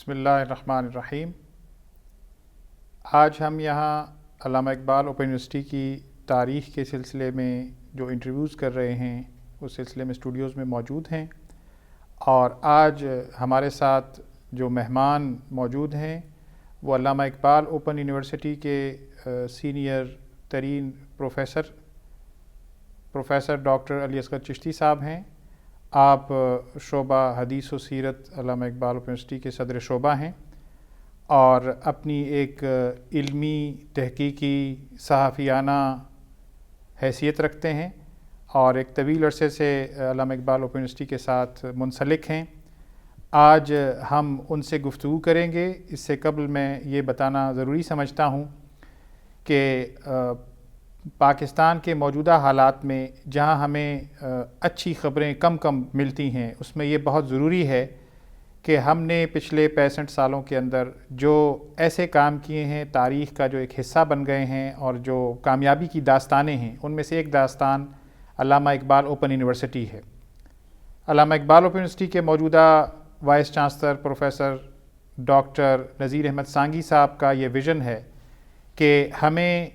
بسم اللہ الرحمن الرحیم۔ آج ہم یہاں علامہ اقبال اوپن یونیورسٹی کی تاریخ کے سلسلے میں جو انٹرویوز کر رہے ہیں اس سلسلے میں اسٹوڈیوز میں موجود ہیں، اور آج ہمارے ساتھ جو مہمان موجود ہیں وہ علامہ اقبال اوپن یونیورسٹی کے سینئر ترین پروفیسر ڈاکٹر علی اصغر چشتی صاحب ہیں۔ آپ شعبہ حدیث و سیرت علامہ اقبال اوپن یونیورسٹی کے صدر شعبہ ہیں، اور اپنی ایک علمی تحقیقی صحافیانہ حیثیت رکھتے ہیں، اور ایک طویل عرصے سے علامہ اقبال اوپن یونیورسٹی کے ساتھ منسلک ہیں۔ آج ہم ان سے گفتگو کریں گے۔ اس سے قبل میں یہ بتانا ضروری سمجھتا ہوں کہ پاکستان کے موجودہ حالات میں جہاں ہمیں اچھی خبریں کم ملتی ہیں، اس میں یہ بہت ضروری ہے کہ ہم نے پچھلے 65 سالوں کے اندر جو ایسے کام کیے ہیں، تاریخ کا جو ایک حصہ بن گئے ہیں اور جو کامیابی کی داستانیں ہیں، ان میں سے ایک داستان علامہ اقبال اوپن یونیورسٹی ہے۔ علامہ اقبال اوپن یونیورسٹی کے موجودہ vice chancellor professor doctor Nazir Ahmad Sanghi صاحب کا یہ ویژن ہے کہ ہمیں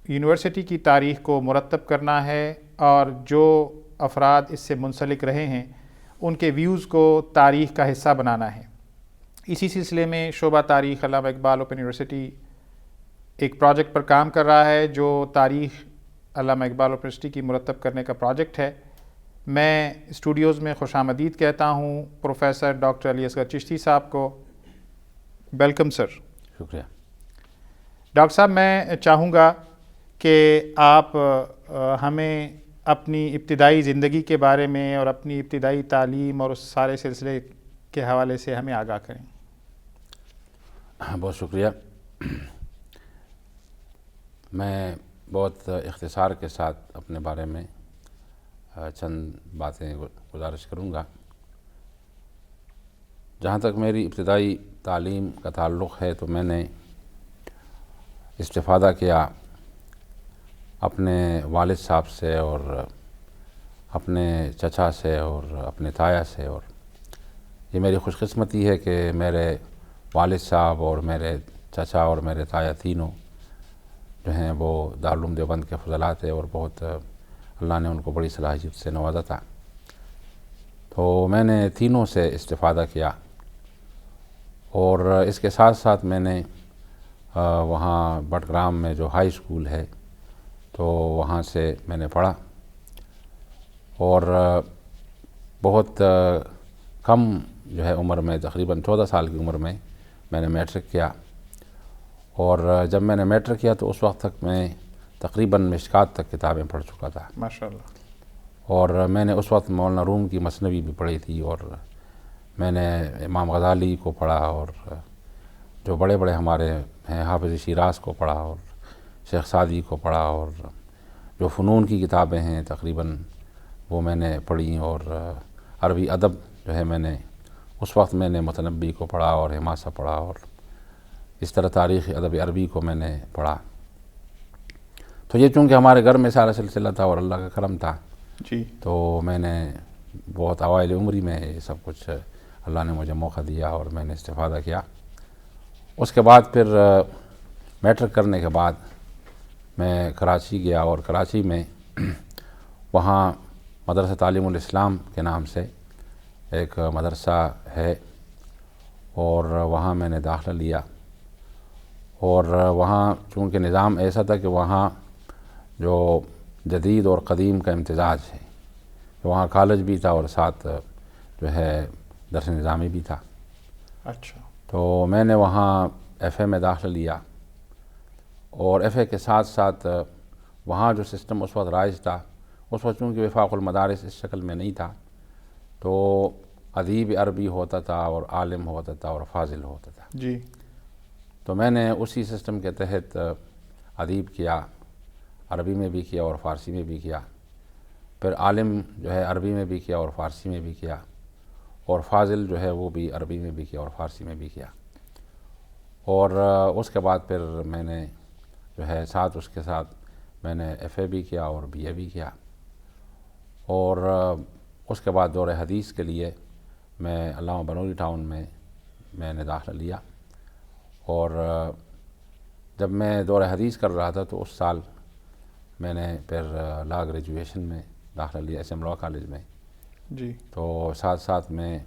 یونیورسٹی کی تاریخ کو مرتب کرنا ہے، اور جو افراد اس سے منسلک رہے ہیں ان کے ویوز کو تاریخ کا حصہ بنانا ہے۔ اسی سلسلے میں شعبہ تاریخ علامہ اقبال اوپن یونیورسٹی ایک پروجیکٹ پر کام کر رہا ہے جو تاریخ علامہ اقبال اوپن یونیورسٹی کی مرتب کرنے کا پروجیکٹ ہے۔ میں اسٹوڈیوز میں خوش آمدید کہتا ہوں پروفیسر ڈاکٹر علی اصغر چشتی صاحب کو۔ Welcome sir. شکریہ ڈاکٹر صاحب، میں چاہوں گا کہ آپ ہمیں اپنی ابتدائی زندگی کے بارے میں اور اپنی ابتدائی تعلیم اور اس سارے سلسلے کے حوالے سے ہمیں آگاہ کریں۔ بہت شکریہ۔ میں بہت اختصار کے ساتھ اپنے بارے میں چند باتیں گزارش کروں گا۔ جہاں تک میری ابتدائی تعلیم کا تعلق ہے تو میں نے استفادہ کیا اپنے والد صاحب سے اور اپنے چچا سے اور اپنے تایا سے، اور یہ میری خوش قسمتی ہے کہ میرے والد صاحب اور میرے چچا اور میرے تایا تینوں جو ہیں وہ دارالعلوم دیوبند کے فضلات ہیں، اور بہت اللہ نے ان کو بڑی صلاحیت سے نوازا تھا۔ تو میں نے تینوں سے استفادہ کیا، اور اس کے ساتھ ساتھ میں نے وہاں بٹگرام میں جو ہائی اسکول ہے تو وہاں سے میں نے پڑھا، اور بہت کم جو ہے عمر میں، تقریباً 14 سال کی عمر میں نے میٹرک کیا، اور جب میں نے میٹرک کیا تو اس وقت تک میں تقریباً مشکات تک کتابیں پڑھ چکا تھا۔ ماشاءاللہ۔ اور میں نے اس وقت مولانا روم کی مثنوی بھی پڑھی تھی، اور میں نے امام غزالی کو پڑھا، اور جو بڑے بڑے ہمارے ہیں حافظ شیراز کو پڑھا، اور شیخ سعدی کو پڑھا، اور جو فنون کی کتابیں ہیں تقریباً وہ میں نے پڑھی، اور عربی ادب جو ہے میں نے اس وقت میں نے متنبی کو پڑھا اور حماسہ پڑھا، اور اس طرح تاریخ ادب عربی کو میں نے پڑھا۔ تو یہ چونکہ ہمارے گھر میں سارا سلسلہ تھا اور اللہ کا کرم تھا، جی، تو میں نے بہت اوائل عمری میں یہ سب کچھ اللہ نے مجھے موقع دیا اور میں نے استفادہ کیا۔ اس کے بعد پھر میٹرک کرنے کے بعد میں کراچی گیا، اور کراچی میں وہاں مدرسہ تعلیم الاسلام کے نام سے ایک مدرسہ ہے، اور وہاں میں نے داخلہ لیا، اور وہاں چونکہ نظام ایسا تھا کہ وہاں جو جدید اور قدیم کا امتزاج ہے، وہاں کالج بھی تھا اور ساتھ جو ہے درس نظامی بھی تھا۔ اچھا۔ تو میں نے وہاں ایف اے میں داخلہ لیا، اور ایف اے کے ساتھ ساتھ وہاں جو سسٹم اس وقت رائج تھا، اس وقت چونکہ وفاق المدارس اس شکل میں نہیں تھا، تو ادیب عربی ہوتا تھا اور عالم ہوتا تھا اور فاضل ہوتا تھا۔ جی، تو میں نے اسی سسٹم کے تحت ادیب کیا، عربی میں بھی کیا اور فارسی میں بھی کیا، پھر عالم جو ہے عربی میں بھی کیا اور فارسی میں بھی کیا، اور فاضل جو ہے وہ بھی عربی میں بھی کیا اور فارسی میں بھی کیا، اور اس کے بعد پھر میں نے جو ہے اس کے ساتھ میں نے ایف اے بھی کیا اور بی اے بھی کیا، اور اس کے بعد دور حدیث کے لیے میں علامہ بنوری ٹاؤن میں میں نے داخلہ لیا، اور جب میں دور حدیث کر رہا تھا تو اس سال میں نے پھر لا گریجویشن میں داخلہ لیا ایس ایم لا کالج میں. جی. تو ساتھ ساتھ میں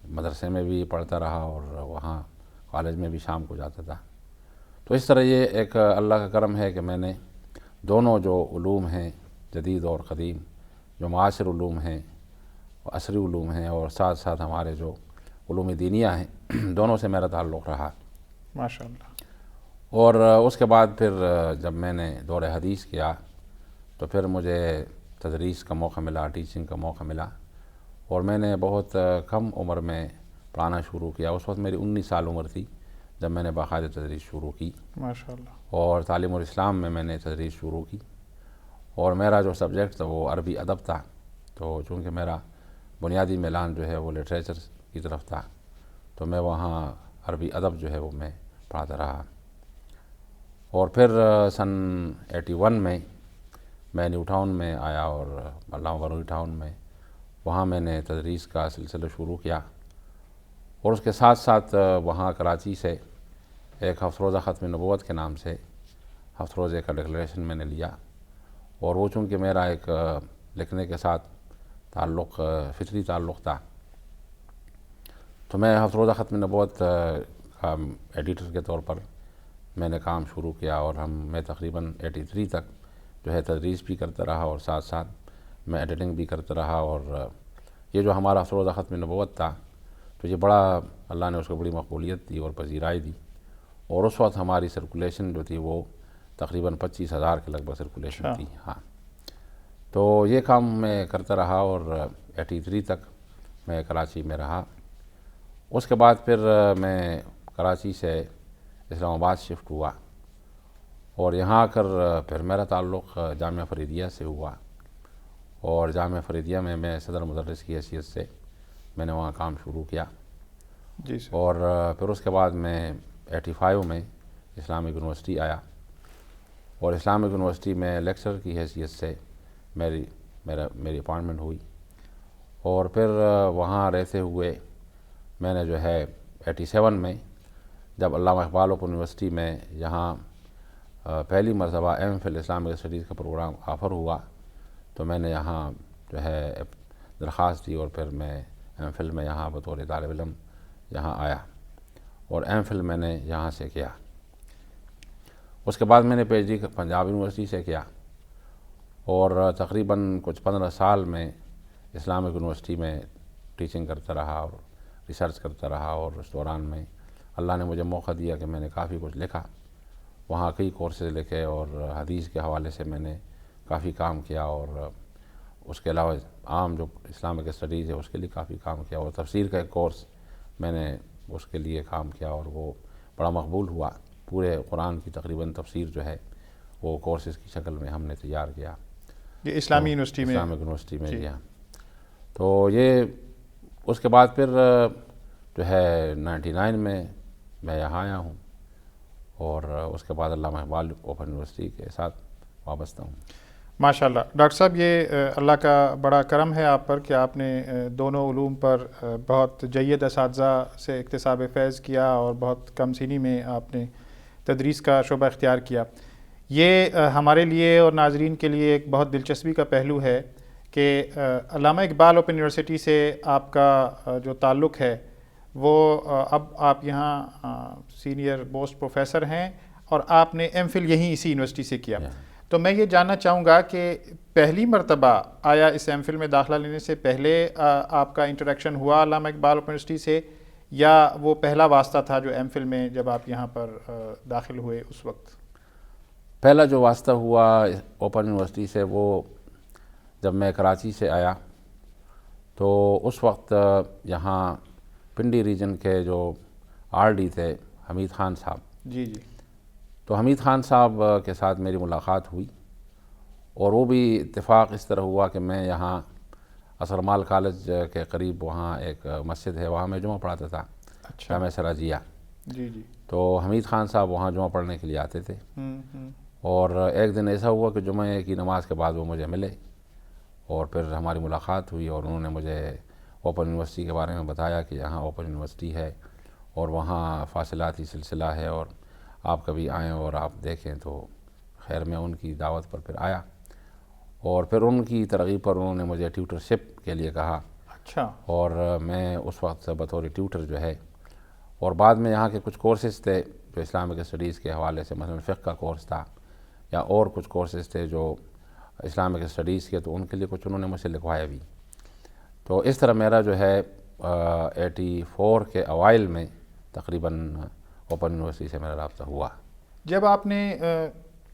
مدرسے میں بھی پڑھتا رہا اور وہاں کالج میں بھی شام کو جاتا تھا. تو اس طرح یہ ایک اللہ کا کرم ہے کہ میں نے دونوں جو علوم ہیں جدید اور قدیم، جو معاصر علوم ہیں عصری علوم ہیں، اور ساتھ ساتھ ہمارے جو علوم دینیہ ہیں، دونوں سے میرا تعلق رہا. ماشاء اللہ. اور اس کے بعد پھر جب میں نے دور حدیث کیا تو پھر مجھے تدریس کا موقع ملا، ٹیچنگ کا موقع ملا، اور میں نے بہت کم عمر میں پڑھانا شروع کیا. اس وقت میری 19 سال عمر تھی جب میں نے باقاعدہ تدریس شروع کی. ماشاء اللہ. اور تعلیم الاسلام میں نے تدریس شروع کی، اور میرا جو سبجیکٹ تھا وہ عربی ادب تھا. تو چونکہ میرا بنیادی میلان جو ہے وہ لٹریچر کی طرف تھا، تو میں وہاں عربی ادب جو ہے وہ میں پڑھاتا رہا. اور پھر سن 81 میں نیو ٹاؤن میں آیا، اور علامہ بروی ٹاؤن میں وہاں میں نے تدریس کا سلسلہ شروع کیا. اور اس کے ساتھ ساتھ وہاں کراچی سے ایک ہفت روزہ ختم نبوت کے نام سے ہفت روزے کا ڈکلیریشن میں نے لیا. اور وہ چونکہ میرا ایک لکھنے کے ساتھ تعلق فطری تعلق تھا، تو میں ہفت روزہ ختم نبوت کا ایڈیٹر کے طور پر میں نے کام شروع کیا. اور میں تقریباً 83 تک جو ہے تدریس بھی کرتا رہا، اور ساتھ ساتھ میں ایڈیٹنگ بھی کرتا رہا. اور یہ جو ہمارا ہفت روزہ ختم نبوت تھا تو یہ بڑا اللہ نے اس کو بڑی مقبولیت دی اور پذیرائی دی. اور اس وقت ہماری سرکولیشن جو تھی وہ تقریباً 25,000 کے لگ بھگ سرکولیشن تھی. ہاں، تو یہ کام میں کرتا رہا، اور 83 تک میں کراچی میں رہا. اس کے بعد پھر میں کراچی سے اسلام آباد شفٹ ہوا، اور یہاں آ کر پھر میرا تعلق جامعہ فریدیہ سے ہوا. اور جامعہ فریدیہ میں صدر مدرس کی حیثیت سے میں نے وہاں کام شروع کیا. جی سر. اور پھر اس کے بعد میں 85 میں اسلامک یونیورسٹی آیا، اور اسلامک یونیورسٹی میں لیکچرر کی حیثیت سے میری اپائنٹمنٹ ہوئی. اور پھر وہاں رہتے ہوئے میں نے جو ہے 87 میں جب علامہ اقبال اوپن یونیورسٹی میں یہاں پہلی مرتبہ ایم فل اسلامک اسٹڈیز کا پروگرام آفر ہوا، تو میں نے یہاں جو ہے درخواست دی، اور پھر میں ایم فل میں یہاں بطور طالب علم یہاں آیا، اور ایم فل میں نے یہاں سے کیا. اس کے بعد میں نے P H D Punjab university سے کیا، اور تقریباً کچھ 15 سال میں اسلامک یونیورسٹی میں ٹیچنگ کرتا رہا اور ریسرچ کرتا رہا. اور اس دوران میں اللہ نے مجھے موقع دیا کہ میں نے کافی کچھ لکھا، وہاں کئی کورسز لکھے، اور حدیث کے حوالے سے میں نے کافی کام کیا. اور اس کے علاوہ عام جو اسلامک اسٹڈیز ہے اس کے لیے کافی کام کیا، اور تفسیر کا ایک کورس میں نے اس کے لیے کام کیا، اور وہ بڑا مقبول ہوا. پورے قرآن کی تقریباً تفسیر جو ہے وہ کورسز کی شکل میں ہم نے تیار کیا. یہ اسلامی یونیورسٹی میں؟ اسلامک یونیورسٹی میں جی ہاں. تو یہ اس کے بعد پھر جو ہے 99 میں یہاں آیا ہوں، اور اس کے بعد علامہ اقبال اوپن یونیورسٹی کے ساتھ وابستہ ہوں. ماشاء اللہ. ڈاکٹر صاحب، یہ اللہ کا بڑا کرم ہے آپ پر کہ آپ نے دونوں علوم پر بہت جید اساتذہ سے اکتساب فیض کیا، اور بہت کم سنی میں آپ نے تدریس کا شعبہ اختیار کیا. یہ ہمارے لیے اور ناظرین کے لیے ایک بہت دلچسپی کا پہلو ہے کہ علامہ اقبال اوپن یونیورسٹی سے آپ کا جو تعلق ہے وہ اب آپ یہاں سینئر پوسٹ پروفیسر ہیں، اور آپ نے ایم فل یہیں اسی یونیورسٹی سے کیا. تو میں یہ جاننا چاہوں گا کہ پہلی مرتبہ آیا اس ایم فل میں داخلہ لینے سے پہلے آپ کا انٹریکشن ہوا علامہ اقبال اوپن یونیورسٹی سے، یا وہ پہلا واسطہ تھا جو ایم فل میں جب آپ یہاں پر داخل ہوئے اس وقت؟ پہلا جو واسطہ ہوا اوپن یونیورسٹی سے وہ جب میں کراچی سے آیا، تو اس وقت یہاں پنڈی ریجن کے جو آر ڈی تھے حمید خان صاحب، جی جی، تو حمید خان صاحب کے ساتھ میری ملاقات ہوئی، اور وہ بھی اتفاق اس طرح ہوا کہ میں یہاں اسرمال کالج کے قریب وہاں ایک مسجد ہے، وہاں میں جمعہ پڑھاتا تھا، اچھا، جامعہ سراجیہ. جی جی. تو حمید خان صاحب وہاں جمعہ پڑھنے کے لیے آتے تھے، اور ایک دن ایسا ہوا کہ جمعہ کی نماز کے بعد وہ مجھے ملے، اور پھر ہماری ملاقات ہوئی، اور انہوں نے مجھے اوپن یونیورسٹی کے بارے میں بتایا کہ یہاں اوپن یونیورسٹی ہے، اور وہاں فاصلاتی سلسلہ ہے، اور آپ کبھی آئیں اور آپ دیکھیں تو خیر میں ان کی دعوت پر پھر آیا، اور پھر ان کی ترغیب پر انہوں نے مجھے ٹیوٹرشپ کے لیے کہا، اچھا، اور میں اس وقت بطور ٹیوٹر جو ہے، اور بعد میں یہاں کے کچھ کورسز تھے جو اسلامک اسٹڈیز کے حوالے سے، مثلا فقہ کا کورس تھا یا اور کچھ کورسز تھے جو اسلامک اسٹڈیز کے، تو ان کے لیے کچھ انہوں نے مجھ سے لکھوایا بھی. تو اس طرح میرا جو ہے 84 کے اوائل میں تقریباً اوپن یونیورسٹی سے میرا رابطہ ہوا. جب آپ نے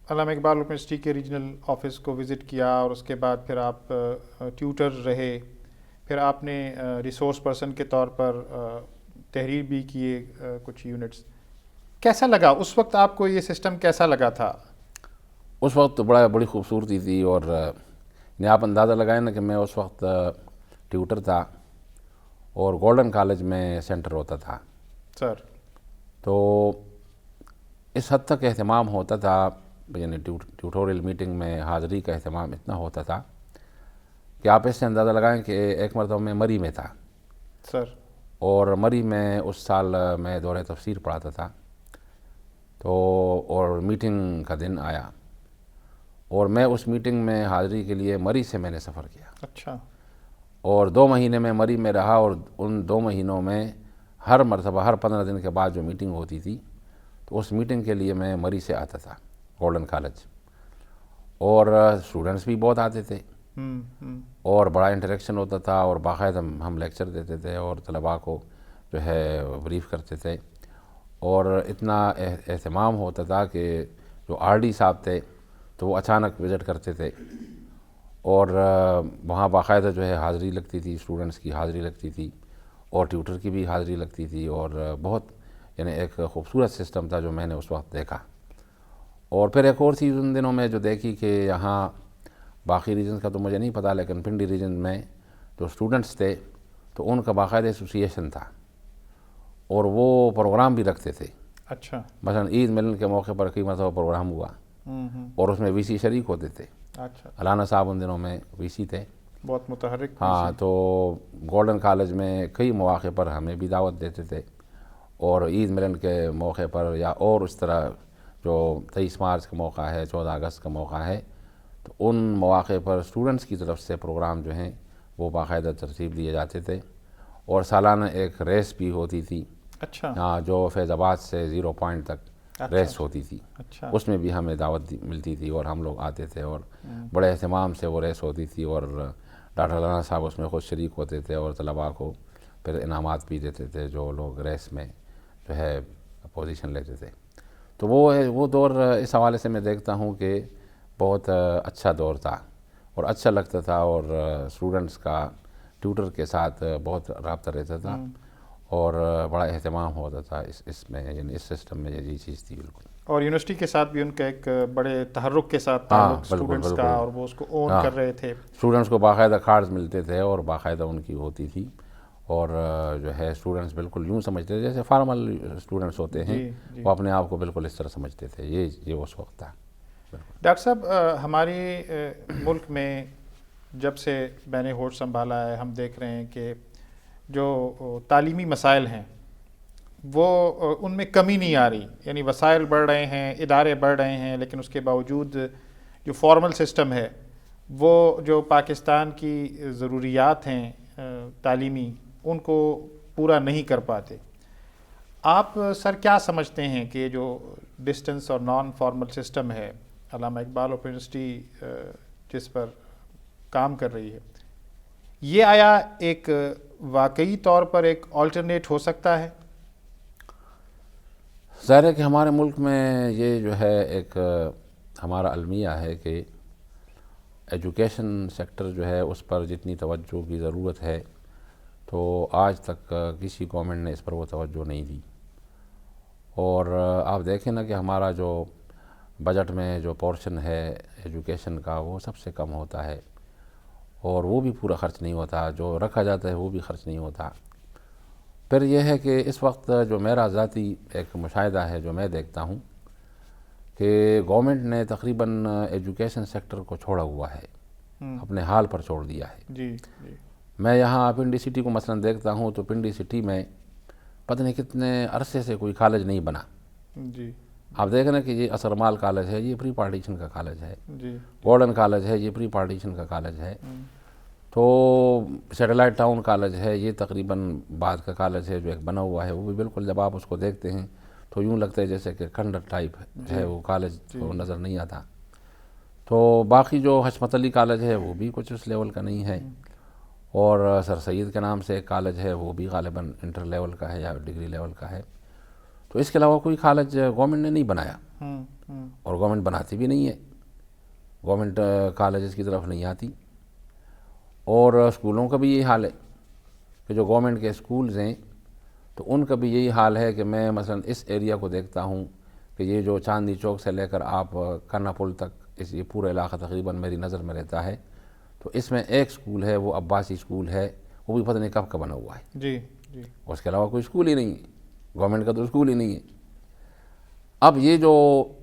علامہ اقبال یونیورسٹی کے ریجنل آفس کو وزٹ کیا اور اس کے بعد پھر آپ ٹیوٹر رہے، پھر آپ نے ریسورس پرسن کے طور پر تحریر بھی کیے کچھ یونٹس، کیسا لگا اس وقت آپ کو یہ سسٹم کیسا لگا تھا؟ اس وقت تو بڑی خوبصورتی تھی، اور آپ اندازہ لگائیں نا کہ میں اس وقت ٹیوٹر تھا اور گولڈن کالج میں سینٹر ہوتا تھا. سر، تو اس حد تک اہتمام ہوتا تھا، یعنی ٹیوٹوریل میٹنگ میں حاضری کا اہتمام اتنا ہوتا تھا کہ آپ اس سے اندازہ لگائیں کہ ایک مرتبہ میں مری میں تھا، سر، اور مری میں اس سال میں دورہ تفسیر پڑھاتا تھا. تو اور میٹنگ کا دن آیا، اور میں اس میٹنگ میں حاضری کے لیے مری سے میں نے سفر کیا، اچھا، اور 2 مہینے میں مری میں رہا، اور ان 2 مہینوں میں ہر مرتبہ ہر 15 دن کے بعد جو میٹنگ ہوتی تھی تو اس میٹنگ کے لیے میں مری سے آتا تھا گولڈن کالج، اور اسٹوڈنٹس بھی بہت آتے تھے، اور بڑا انٹریکشن ہوتا تھا، اور باقاعدہ ہم لیکچر دیتے تھے اور طلباء کو جو ہے بریف کرتے تھے، اور اتنا اہتمام ہوتا تھا کہ جو آر ڈی صاحب تھے تو وہ اچانک وزٹ کرتے تھے، اور وہاں باقاعدہ جو ہے حاضری لگتی تھی، اسٹوڈنٹس کی حاضری لگتی تھی، اور ٹیوٹر کی بھی حاضری لگتی تھی، اور بہت یعنی ایک خوبصورت سسٹم تھا جو میں نے اس وقت دیکھا. اور پھر ایک اور چیز ان دنوں میں جو دیکھی کہ یہاں باقی ریجنز کا تو مجھے نہیں پتہ، لیکن پنڈی ریجن میں جو اسٹوڈنٹس تھے تو ان کا باقاعدہ ایسوسیشن تھا، اور وہ پروگرام بھی رکھتے تھے. اچھا، مثلا عید ملن کے موقع پر کئی مرتبہ پروگرام ہوا، اور اس میں وی سی شریک ہوتے تھے. اچھا، علانہ صاحب ان دنوں میں وی سی تھے. بہت متحرک. ہاں، تو گولڈن کالج میں کئی مواقع پر ہمیں بھی دعوت دیتے تھے، اور عید ملن کے موقع پر یا اور اس طرح جو 23 مارچ کا موقع ہے، 14 اگست کا موقع ہے، تو ان مواقع پر اسٹوڈنٹس کی طرف سے پروگرام جو ہیں وہ باقاعدہ ترتیب دیے جاتے تھے، اور سالانہ ایک ریس بھی ہوتی تھی. اچھا، ہاں، جو فیض آباد سے 0 پوائنٹ تک ریس ہوتی تھی، اچھا، اس میں بھی ہمیں دعوت ملتی تھی، اور ہم لوگ آتے تھے، اور بڑے اہتمام سے وہ ریس ہوتی تھی، اور ڈاکٹر علانہ صاحب اس میں خود شریک ہوتے تھے، اور طلباء کو پھر انعامات بھی دیتے تھے جو لوگ ریس میں جو ہے پوزیشن لیتے تھے. تو وہ دور اس حوالے سے میں دیکھتا ہوں کہ بہت اچھا دور تھا، اور اچھا لگتا تھا، اور اسٹوڈنٹس کا ٹیوٹر کے ساتھ بہت رابطہ رہتا تھا، اور بڑا اہتمام ہوتا تھا اس میں، یعنی اس سسٹم میں یہ چیز تھی بالکل. اور یونیورسٹی کے ساتھ بھی ان کا ایک بڑے تحرک کے ساتھ تعلق اسٹوڈنٹس کا، اور وہ اس کو اون کر رہے تھے. اسٹوڈنٹس کو باقاعدہ کارڈز ملتے تھے، اور باقاعدہ ان کی ہوتی تھی، اور جو ہے اسٹوڈنٹس بالکل یوں سمجھتے تھے جیسے فارمل اسٹوڈنٹس ہوتے ہیں، وہ اپنے آپ کو بالکل اس طرح سمجھتے تھے. یہ اس وقت تھا. ڈاکٹر صاحب، ہمارے ملک میں جب سے میں نے ہوش سنبھالا ہے، ہم دیکھ رہے ہیں کہ جو تعلیمی مسائل ہیں وہ ان میں کمی نہیں آ رہی، یعنی وسائل بڑھ رہے ہیں، ادارے بڑھ رہے ہیں، لیکن اس کے باوجود جو فارمل سسٹم ہے وہ جو پاکستان کی ضروریات ہیں تعلیمی، ان کو پورا نہیں کر پاتے. آپ سر کیا سمجھتے ہیں کہ جو ڈسٹنس اور نان فارمل سسٹم ہے، علامہ اقبال اوپن یونیورسٹی جس پر کام کر رہی ہے، یہ آیا ایک واقعی طور پر ایک آلٹرنیٹ ہو سکتا ہے؟ ظاہر ہے کہ ہمارے ملک میں یہ جو ہے ایک ہمارا المیہ ہے کہ ایجوکیشن سیکٹر جو ہے اس پر جتنی توجہ کی ضرورت ہے تو آج تک کسی گورنمنٹ نے اس پر وہ توجہ نہیں دی. اور آپ دیکھیں نا کہ ہمارا جو بجٹ میں جو پورشن ہے ایجوکیشن کا وہ سب سے کم ہوتا ہے، اور وہ بھی پورا خرچ نہیں ہوتا، جو رکھا جاتا ہے وہ بھی خرچ نہیں ہوتا. پھر یہ ہے کہ اس وقت جو میرا ذاتی ایک مشاہدہ ہے جو میں دیکھتا ہوں کہ گورنمنٹ نے تقریباً ایجوکیشن سیکٹر کو چھوڑا ہوا ہے، اپنے حال پر چھوڑ دیا ہے. جی جی. میں یہاں پنڈی سٹی کو مثلا دیکھتا ہوں تو پنڈی سٹی میں پتہ نہیں کتنے عرصے سے کوئی کالج نہیں بنا. جی آپ دیکھ رہے ہیں کہ یہ اثرمال کالج ہے، یہ پری پارٹیشن کا کالج ہے. جی گولڈن کالج ہے، یہ پری پارٹیشن کا کالج ہے. تو سیٹلائٹ ٹاؤن کالج ہے، یہ تقریباً بعد کا کالج ہے جو ایک بنا ہوا ہے. وہ بھی بالکل جب آپ اس کو دیکھتے ہیں تو یوں لگتا ہے جیسے کہ کھنڈر ٹائپ ہے وہ کالج، تو نظر نہیں آتا. تو باقی جو حشمت علی کالج ہے وہ بھی کچھ اس لیول کا نہیں ہے. اور سر سید کے نام سے ایک کالج ہے، وہ بھی غالباً انٹر لیول کا ہے یا ڈگری لیول کا ہے. تو اس کے علاوہ کوئی کالج گورنمنٹ نے نہیں بنایا، اور گورنمنٹ بناتی بھی نہیں ہے. گورنمنٹ کالجز کی طرف نہیں آتی. اور اسکولوں کا بھی یہی حال ہے کہ جو گورنمنٹ کے اسکولز ہیں تو ان کا بھی یہی حال ہے کہ میں مثلا اس ایریا کو دیکھتا ہوں کہ یہ جو چاندنی چوک سے لے کر آپ کرنا پل تک یہ پورا علاقہ تقریباً میری نظر میں رہتا ہے. تو اس میں ایک اسکول ہے، وہ عباسی اسکول ہے، وہ بھی پتہ نہیں کب کا بنا ہوا ہے. جی جی اس کے علاوہ کوئی اسکول ہی نہیں ہے، گورنمنٹ کا تو اسکول ہی نہیں ہے. اب یہ جو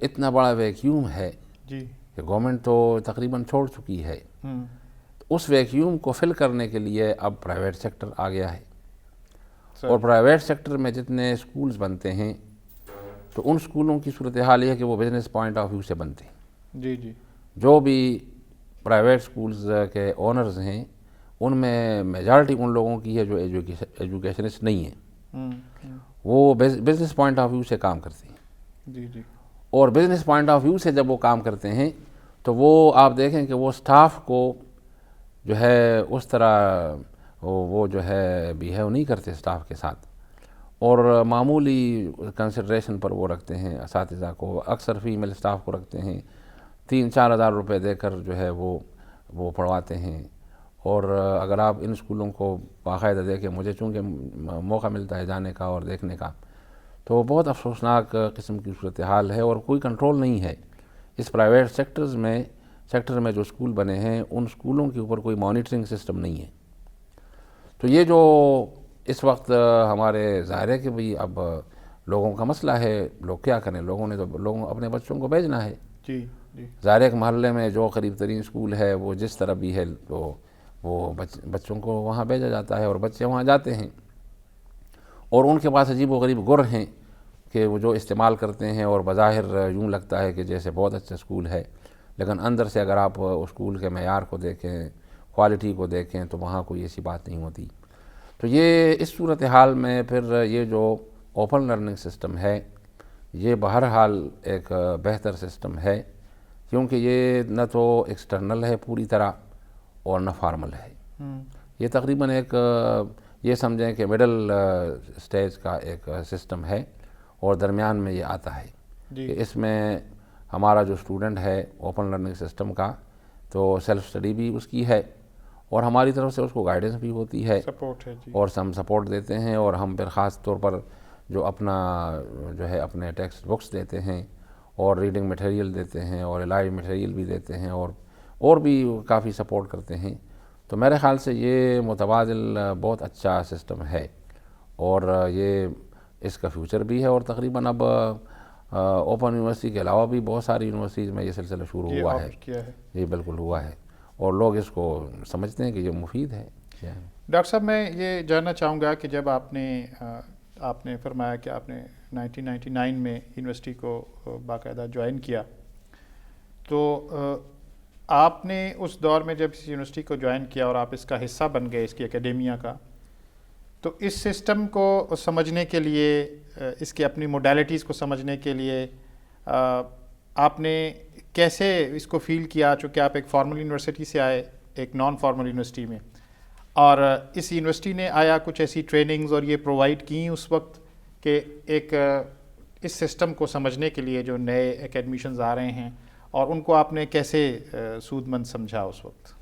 اتنا بڑا ویکیوم ہے جی کہ گورنمنٹ تو تقریباً چھوڑ چکی ہے، اس ویکیوم کو فل کرنے کے لیے اب پرائیویٹ سیکٹر آ گیا ہے. اور پرائیویٹ سیکٹر میں جتنے اسکولز بنتے ہیں تو ان اسکولوں کی صورتحال یہ ہے کہ وہ بزنس پوائنٹ آف ویو سے بنتے ہیں. جی جی جو بھی پرائیویٹ اسکولز کے اونرز ہیں ان میں میجارٹی ان لوگوں کی ہے جو ایجوکیشنسٹ نہیں ہیں، وہ بزنس پوائنٹ آف ویو سے کام کرتے ہیں. جی جی اور بزنس پوائنٹ آف ویو سے جب وہ کام کرتے ہیں تو وہ آپ دیکھیں کہ وہ سٹاف کو جو ہے اس طرح وہ جو ہے بیہیو نہیں کرتے سٹاف کے ساتھ، اور معمولی کنسیڈریشن پر وہ رکھتے ہیں اساتذہ کو. اکثر فیمیل سٹاف کو رکھتے ہیں، 3-4 ہزار روپے دے کر جو ہے وہ پڑھواتے ہیں. اور اگر آپ ان اسکولوں کو باقاعدہ دیکھیں، مجھے چونکہ موقع ملتا ہے جانے کا اور دیکھنے کا، تو بہت افسوسناک قسم کی صورتحال ہے. اور کوئی کنٹرول نہیں ہے اس پرائیویٹ سیکٹر میں جو اسکول بنے ہیں ان اسکولوں کے اوپر کوئی مانیٹرنگ سسٹم نہیں ہے. تو یہ جو اس وقت ہمارے ظاہر ہے کہ بھئی اب لوگوں کا مسئلہ ہے، لوگ کیا کریں، لوگوں نے تو اپنے بچوں کو بھیجنا ہے. جی جی ظاہر ہے کہ محلے میں جو قریب ترین اسکول ہے وہ جس طرح بھی ہے تو وہ بچوں کو وہاں بھیجا جاتا ہے اور بچے وہاں جاتے ہیں. اور ان کے پاس عجیب و غریب گر ہیں کہ وہ جو استعمال کرتے ہیں، اور بظاہر یوں لگتا ہے کہ جیسے بہت اچھا اسکول ہے، لیکن اندر سے اگر آپ اسکول کے معیار کو دیکھیں، کوالٹی کو دیکھیں، تو وہاں کوئی ایسی بات نہیں ہوتی. تو یہ اس صورتحال میں پھر یہ جو اوپن لرننگ سسٹم ہے یہ بہرحال ایک بہتر سسٹم ہے، کیونکہ یہ نہ تو ایکسٹرنل ہے پوری طرح اور نہ فارمل ہے. یہ تقریباً ایک یہ سمجھیں کہ مڈل سٹیج کا ایک سسٹم ہے، اور درمیان میں یہ آتا ہے کہ اس میں ہمارا جو اسٹوڈنٹ ہے اوپن لرننگ سسٹم کا تو سیلف اسٹڈی بھی اس کی ہے، اور ہماری طرف سے اس کو گائیڈنس بھی ہوتی ہے، سپورٹ ہے. جی اور ہم سپورٹ دیتے ہیں. اور ہم پھر خاص طور پر جو اپنا جو ہے اپنے ٹیکسٹ بکس دیتے ہیں، اور ریڈنگ مٹیریل دیتے ہیں، اور الائیڈ مٹیریل بھی دیتے ہیں، اور بھی کافی سپورٹ کرتے ہیں. تو میرے خیال سے یہ متبادل بہت اچھا سسٹم ہے، اور یہ اس کا فیوچر بھی ہے. اور تقریباً اب اوپن یونیورسٹی کے علاوہ بھی بہت ساری یونیورسٹیز میں یہ سلسلہ شروع ہوا ہے. یہ بالکل ہوا ہے، اور لوگ اس کو سمجھتے ہیں کہ یہ مفید ہے. ڈاکٹر صاحب میں یہ جاننا چاہوں گا کہ جب آپ نے فرمایا کہ آپ نے 1999 میں یونیورسٹی کو باقاعدہ جوائن کیا، تو آپ نے اس دور میں جب اس یونیورسٹی کو جوائن کیا اور آپ اس کا حصہ بن گئے، اس کی اکیڈیمیا کا، تو اس سسٹم کو سمجھنے کے لیے، اس کی اپنی موڈیلٹیز کو سمجھنے کے لیے آپ نے کیسے اس کو فیل کیا؟ چونکہ آپ ایک فارمل یونیورسٹی سے آئے ایک نان فارمل یونیورسٹی میں، اور اس یونیورسٹی نے آیا کچھ ایسی ٹریننگز اور یہ پرووائڈ کیں اس وقت کہ ایک اس سسٹم کو سمجھنے کے لیے جو نئے اکیڈمیشنز آ رہے ہیں، اور ان کو آپ نے کیسے سود مند سمجھا اس وقت؟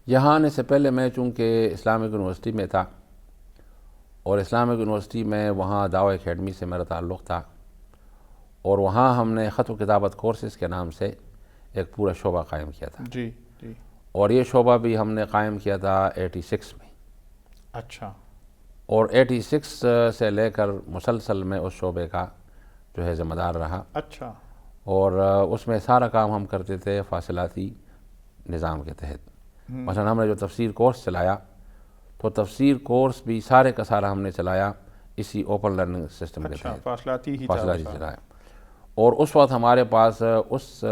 یہاں آنے سے پہلے میں چونکہ اسلامک یونیورسٹی میں تھا، اور اسلامک یونیورسٹی میں وہاں دعوی اکیڈمی سے میرا تعلق تھا، اور وہاں ہم نے خط و کتابت کورسز کے نام سے ایک پورا شعبہ قائم کیا تھا. جی جی. اور یہ شعبہ بھی ہم نے قائم کیا تھا 86 میں. اچھا. اور 86 سے لے کر مسلسل میں اس شعبے کا جو ہے ذمہ دار رہا. اچھا. اور اس میں سارا کام ہم کرتے تھے فاصلاتی نظام کے تحت. مثلا ہم نے جو تفسیر کورس چلایا تو تفسیر کورس بھی سارے کا سارا ہم نے چلایا اسی اوپن لرننگ سسٹم کے اچھا تحت فاصلاتی ہی فاصلہ چلا ہے. اور اس وقت ہمارے پاس اس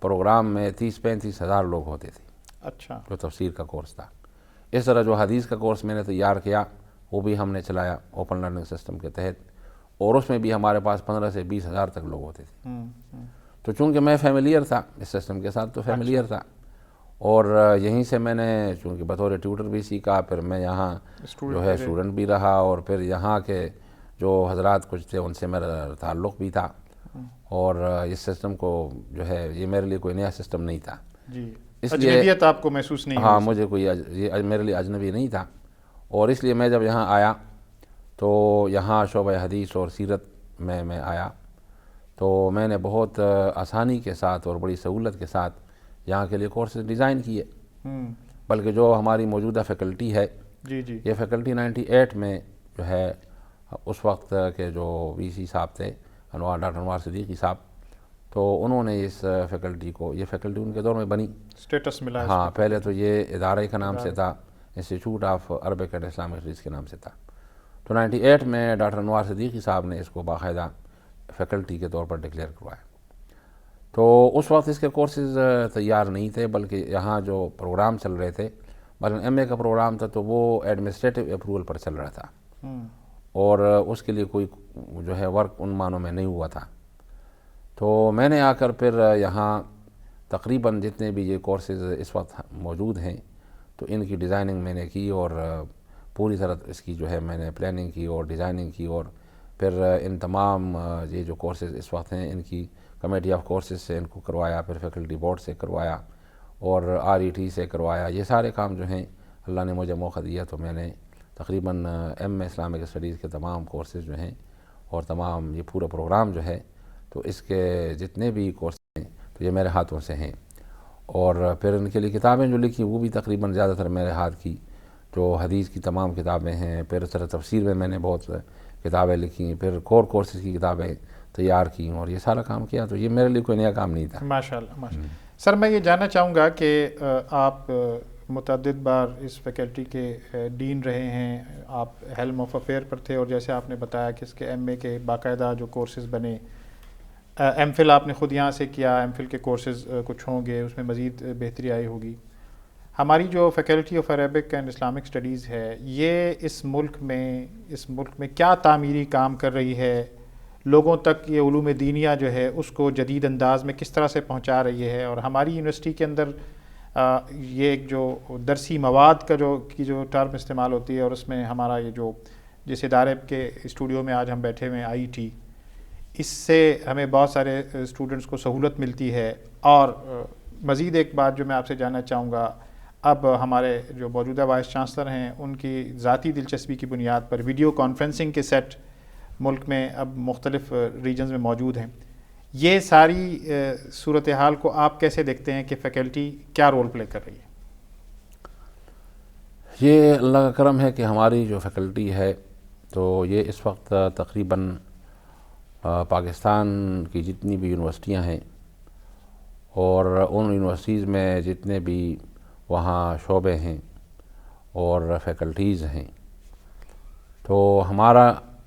پروگرام میں 30-35 ہزار لوگ ہوتے تھے اچھا جو تفسیر کا کورس تھا. اس طرح جو حدیث کا کورس میں نے تیار کیا وہ بھی ہم نے چلایا اوپن لرننگ سسٹم کے تحت, اور اس میں بھی ہمارے پاس 15 سے 20 ہزار تک لوگ ہوتے تھے. تو چونکہ میں فیملیئر تھا اس سسٹم کے ساتھ, تو فیملیئر تھا, اور یہیں سے میں نے چونکہ بطور ٹیوٹر بھی سیکھا, پھر میں یہاں جو ہے اسٹوڈنٹ بھی رہا, اور پھر یہاں کے جو حضرات کچھ تھے ان سے میرا تعلق بھی تھا. اور اس سسٹم کو جو ہے یہ میرے لیے کوئی نیا سسٹم نہیں تھا, جی, اس لیے اجنبیت آپ کو محسوس نہیں ہاں ہوئی؟ مجھے کوئی یہ میرے لیے اجنبی نہیں تھا. اور اس لیے میں جب یہاں آیا تو یہاں شعبہ حدیث اور سیرت میں آیا, تو میں نے بہت آسانی کے ساتھ اور بڑی سہولت کے ساتھ یہاں کے لیے کورسز ڈیزائن کیے. بلکہ جو ہماری موجودہ فیکلٹی ہے, جی جی یہ فیکلٹی 98 میں جو ہے اس وقت کے جو وی سی صاحب تھے ڈاکٹر انوار صدیقی صاحب, تو انہوں نے اس فیکلٹی کو, یہ فیکلٹی ان کے دور میں بنی. اسٹیٹس ملا. ہاں, پہلے تو یہ ادارے کا نام سے تھا, institute of Arabic and Islamic studies کے نام سے تھا. تو 98 میں ڈاکٹر انوار صدیقی صاحب نے اس کو باقاعدہ فیکلٹی کے طور پر ڈکلیئر کروایا. تو اس وقت اس کے کورسز تیار نہیں تھے, بلکہ یہاں جو پروگرام چل رہے تھے, مثلا ایم اے کا پروگرام تھا تو وہ ایڈمنسٹریٹو اپروول پر چل رہا تھا, اور اس کے لیے کوئی جو ہے ورک ان معنوں میں نہیں ہوا تھا. تو میں نے آ کر پھر یہاں تقریباً جتنے بھی یہ کورسز اس وقت موجود ہیں تو ان کی ڈیزائننگ میں نے کی, اور پوری طرح اس کی جو ہے میں نے پلاننگ کی اور ڈیزائننگ کی, اور پھر ان تمام یہ جو کورسز اس وقت ہیں ان کی کمیٹی آف کورسز سے ان کو کروایا, پھر فیکلٹی بورڈ سے کروایا, اور RET سے کروایا. یہ سارے کام جو ہیں اللہ نے مجھے موقع دیا تو میں نے تقریباً ایم اسلامک اسٹڈیز کے تمام کورسز جو ہیں اور تمام یہ پورا پروگرام جو ہے تو اس کے جتنے بھی کورسز ہیں تو یہ میرے ہاتھوں سے ہیں. اور پھر ان کے لیے کتابیں جو لکھی وہ بھی تقریباً زیادہ تر میرے ہاتھ کی جو حدیث کی تمام کتابیں ہیں. پھر اس طرح تفسیر میں نے بہت کتابیں لکھی, پھر کورسز کی کتابیں تیار کی, اور یہ سارا کام کیا. تو یہ میرے لیے کوئی نیا کام نہیں تھا. ماشاء اللہ ماشاء اللہ. سر میں یہ جاننا چاہوں گا کہ آپ متعدد بار اس فیکلٹی کے ڈین رہے ہیں, آپ ہیلم آف افیئر پر تھے, اور جیسے آپ نے بتایا کہ اس کے ایم اے کے باقاعدہ جو کورسز بنے, ایم فل آپ نے خود یہاں سے کیا, ایم فل کے کورسز کچھ ہوں گے, اس میں مزید بہتری آئی ہوگی. ہماری جو faculty of Arabic and Islamic studies ہے یہ اس ملک میں کیا تعمیری کام کر رہی ہے, لوگوں تک یہ علوم دینیہ جو ہے اس کو جدید انداز میں کس طرح سے پہنچا رہی ہے. اور ہماری یونیورسٹی کے اندر یہ ایک جو درسی مواد کا جو ٹرم استعمال ہوتی ہے, اور اس میں ہمارا یہ جو جس ادارے کے اسٹوڈیو میں آج ہم بیٹھے ہوئے ہیں IET, اس سے ہمیں بہت سارے اسٹوڈنٹس کو سہولت ملتی ہے. اور مزید ایک بات جو میں آپ سے جاننا چاہوں گا, اب ہمارے جو موجودہ وائس چانسلر ہیں ان کی ذاتی دلچسپی کی بنیاد پر ویڈیو کانفرنسنگ کے سیٹ ملک میں اب مختلف ریجنز میں موجود ہیں. یہ ساری صورتحال کو آپ کیسے دیکھتے ہیں کہ فیکلٹی کیا رول پلے کر رہی ہے؟ یہ اللہ کا کرم ہے کہ ہماری جو فیکلٹی ہے تو یہ اس وقت تقریباً پاکستان کی جتنی بھی یونیورسٹیاں ہیں اور ان یونیورسٹیز میں جتنے بھی وہاں شعبے ہیں اور فیکلٹیز ہیں, تو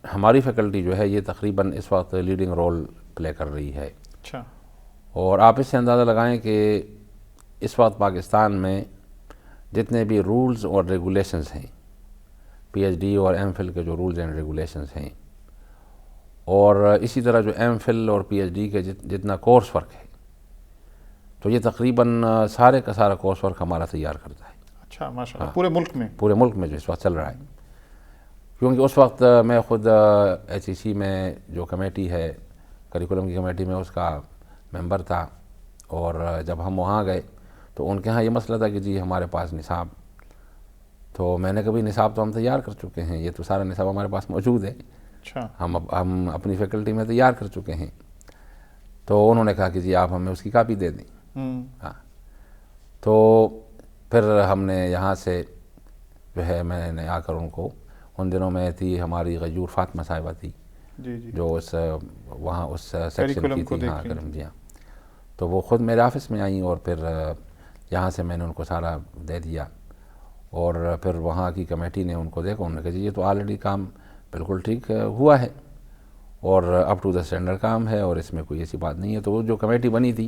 ہماری فیکلٹی جو ہے یہ تقریباً اس وقت لیڈنگ رول پلے کر رہی ہے. اچھا. اور آپ اس سے اندازہ لگائیں کہ اس وقت پاکستان میں جتنے بھی رولز اور ریگولیشنز ہیں, PhD اور MPhil کے جو رولز اینڈ ریگولیشنز ہیں, اور اسی طرح جو MPhil اور PhD کے جتنا کورس ورک ہے, تو یہ تقریباً سارے کا سارا کورس ورک ہمارا تیار کرتا ہے. اچھا ماشاء اللہ. پورے ملک میں جو اس وقت چل رہا ہے, کیونکہ اس وقت میں خود HEC میں جو کمیٹی ہے کریکولم کی کمیٹی میں اس کا ممبر تھا, اور جب ہم وہاں گئے تو ان کے ہاں یہ مسئلہ تھا کہ جی ہمارے پاس نصاب, تو میں نے کبھی نصاب تو ہم تیار کر چکے ہیں, یہ تو سارا نصاب ہمارے پاس موجود ہے. اچھا. ہم اپنی فیکلٹی میں تیار کر چکے ہیں. تو انہوں نے کہا کہ جی آپ ہمیں اس کی کاپی دے دیں. ہاں, تو پھر ہم نے یہاں سے جو ہے میں نے آ کر ان کو, ان دنوں میں تھی ہماری غیور فاطمہ صاحبہ تھی جو وہاں اس سیکشن کی تھی. ہاں کرم جی, ہاں, تو وہ خود میرے آفس میں آئیں اور پھر یہاں سے میں نے ان کو سارا دے دیا, اور پھر وہاں کی کمیٹی نے ان کو دیکھا, انہوں نے کہا جی یہ تو آلریڈی کام بالکل ٹھیک ہوا ہے اور اپ ٹو دا اسٹینڈرڈ کام ہے اور اس میں کوئی ایسی بات نہیں ہے. تو وہ جو کمیٹی بنی تھی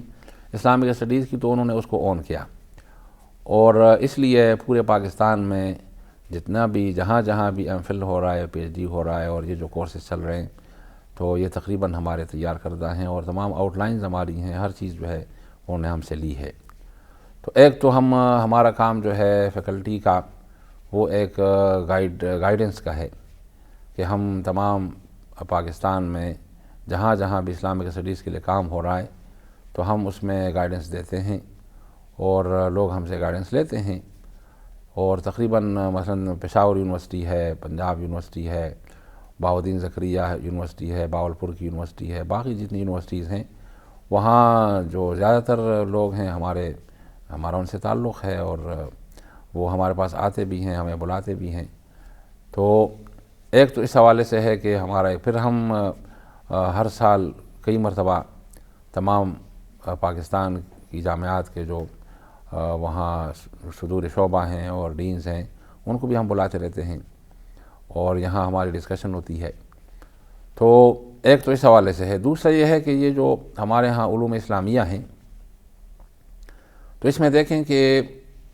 اسلامک اسٹڈیز کی تو انہوں نے اس کو آن کیا اور اس لیے پورے پاکستان میں جتنا بھی جہاں بھی ایم فل ہو رہا ہے پی ایچ ڈی ہو رہا ہے اور یہ جو کورسز چل رہے ہیں تو یہ تقریباً ہمارے تیار کردہ ہیں اور تمام آؤٹ لائنز ہماری ہیں, ہر چیز جو ہے انہوں نے ہم سے لی ہے. تو ایک تو ہمارا کام جو ہے فیکلٹی کا وہ ایک گائیڈنس کا ہے کہ ہم تمام پاکستان میں جہاں بھی اسلامک اسٹڈیز کے لیے کام ہو رہا ہے تو ہم اس میں گائیڈنس دیتے ہیں اور لوگ ہم سے گائیڈنس لیتے ہیں. اور تقریباً مثلا پشاور یونیورسٹی ہے, پنجاب یونیورسٹی ہے, بہاؤالدین زکریا یونیورسٹی ہے, باولپور کی یونیورسٹی ہے, باقی جتنی یونیورسٹیز ہیں وہاں جو زیادہ تر لوگ ہیں ہمارا ان سے تعلق ہے اور وہ ہمارے پاس آتے بھی ہیں, ہمیں بلاتے بھی ہیں. تو ایک تو اس حوالے سے ہے کہ پھر ہم ہر سال کئی مرتبہ تمام پاکستان کی جامعات کے جو وہاں صدور شعبہ ہیں اور ڈینز ہیں ان کو بھی ہم بلاتے رہتے ہیں اور یہاں ہماری ڈسکشن ہوتی ہے. تو ایک تو اس حوالے سے ہے. دوسرا یہ ہے کہ یہ جو ہمارے ہاں علوم اسلامیہ ہیں تو اس میں دیکھیں کہ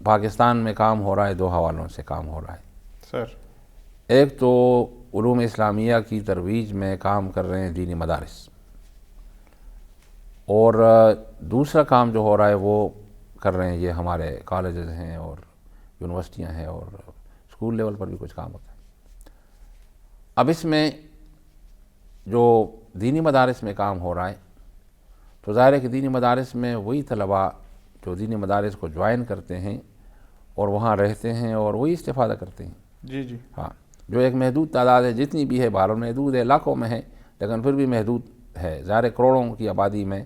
پاکستان میں کام ہو رہا ہے, دو حوالوں سے کام ہو رہا ہے سر. ایک تو علوم اسلامیہ کی ترویج میں کام کر رہے ہیں دینی مدارس اور دوسرا کام جو ہو رہا ہے وہ کر رہے ہیں یہ ہمارے کالجز ہیں اور یونیورسٹیاں ہیں اور اسکول لیول پر بھی کچھ کام ہوتا ہے. اب اس میں جو دینی مدارس میں کام ہو رہا ہے تو ظاہر ہے کہ دینی مدارس میں وہی طلباء جو دینی مدارس کو جوائن کرتے ہیں اور وہاں رہتے ہیں اور وہی استفادہ کرتے ہیں. جی ہاں, جو ایک محدود تعداد ہے, جتنی بھی ہے بہرحال محدود ہے, لاکھوں میں ہے لیکن پھر بھی محدود ہے. ظاہر کروڑوں کی آبادی میں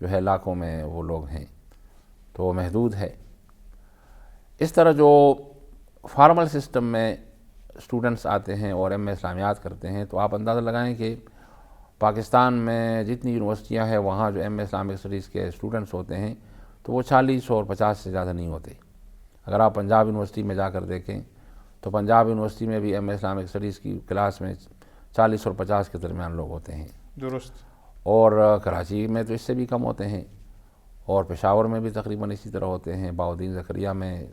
جو ہے لاکھوں میں وہ لوگ ہیں تو وہ محدود ہے. اس طرح جو فارمل سسٹم میں اسٹوڈنٹس آتے ہیں اور ایم اے اسلامیات کرتے ہیں تو آپ اندازہ لگائیں کہ پاکستان میں جتنی یونیورسٹیاں ہیں وہاں جو ایم اے اسلامک اسٹڈیز کے اسٹوڈنٹس ہوتے ہیں تو وہ 40 اور 50 سے زیادہ نہیں ہوتے. اگر آپ پنجاب یونیورسٹی میں جا کر دیکھیں تو پنجاب یونیورسٹی میں بھی ایم اے اسلامک اسٹڈیز کی کلاس میں 40 اور 50 کے درمیان لوگ ہوتے ہیں. درست. اور کراچی میں تو اس سے بھی کم ہوتے ہیں اور پشاور میں بھی تقریباً اسی طرح ہوتے ہیں, بہاؤالدین زکریا میں,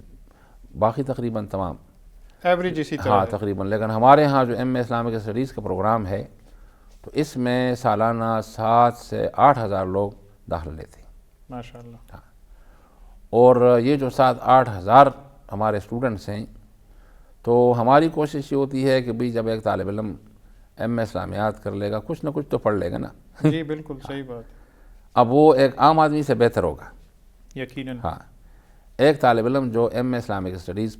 باقی تقریباً تمام ایوریج اسی طرح ہاں ہے. تقریباً. لیکن ہمارے ہاں جو ایم اے اسلامک اسٹڈیز کا پروگرام ہے تو اس میں سالانہ 7 سے 8 ہزار لوگ داخلہ لیتے ہیں ماشاء اللہ. ہاں. اور یہ جو 7-8 ہزار ہمارے اسٹوڈنٹس ہیں تو ہماری کوشش یہ ہوتی ہے کہ بھئی جب ایک طالب علم ایم اے اسلامیات کر لے گا کچھ نہ کچھ تو پڑھ لے گا نا. جی بالکل صحیح بات. اب وہ ایک عام آدمی سے بہتر ہوگا یقیناً. ہاں. ایک طالب علم جو ایم اے اسلامک اسٹڈیز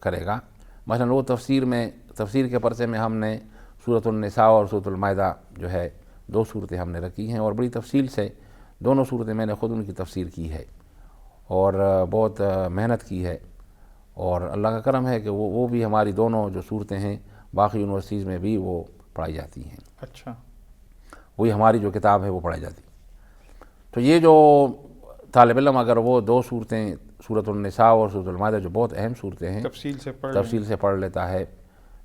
کرے گا, مثلا وہ تفسیر کے پرچے میں ہم نے سورۃ النساء اور سورۃ المائدہ جو ہے 2 صورتیں ہم نے رکھی ہیں اور بڑی تفصیل سے دونوں صورتیں میں نے خود ان کی تفسیر کی ہے اور بہت محنت کی ہے اور اللہ کا کرم ہے کہ وہ بھی ہماری دونوں جو صورتیں ہیں باقی یونیورسٹیز میں بھی وہ پڑھائی جاتی ہیں. اچھا. وہی ہماری جو کتاب ہے وہ پڑھائی جاتی. تو یہ جو طالب علم اگر وہ 2 صورتیں سورۃ النساء اور سورۃ المائدہ جو بہت اہم صورتیں ہیں تفصیل سے پڑھ لیتا ہے,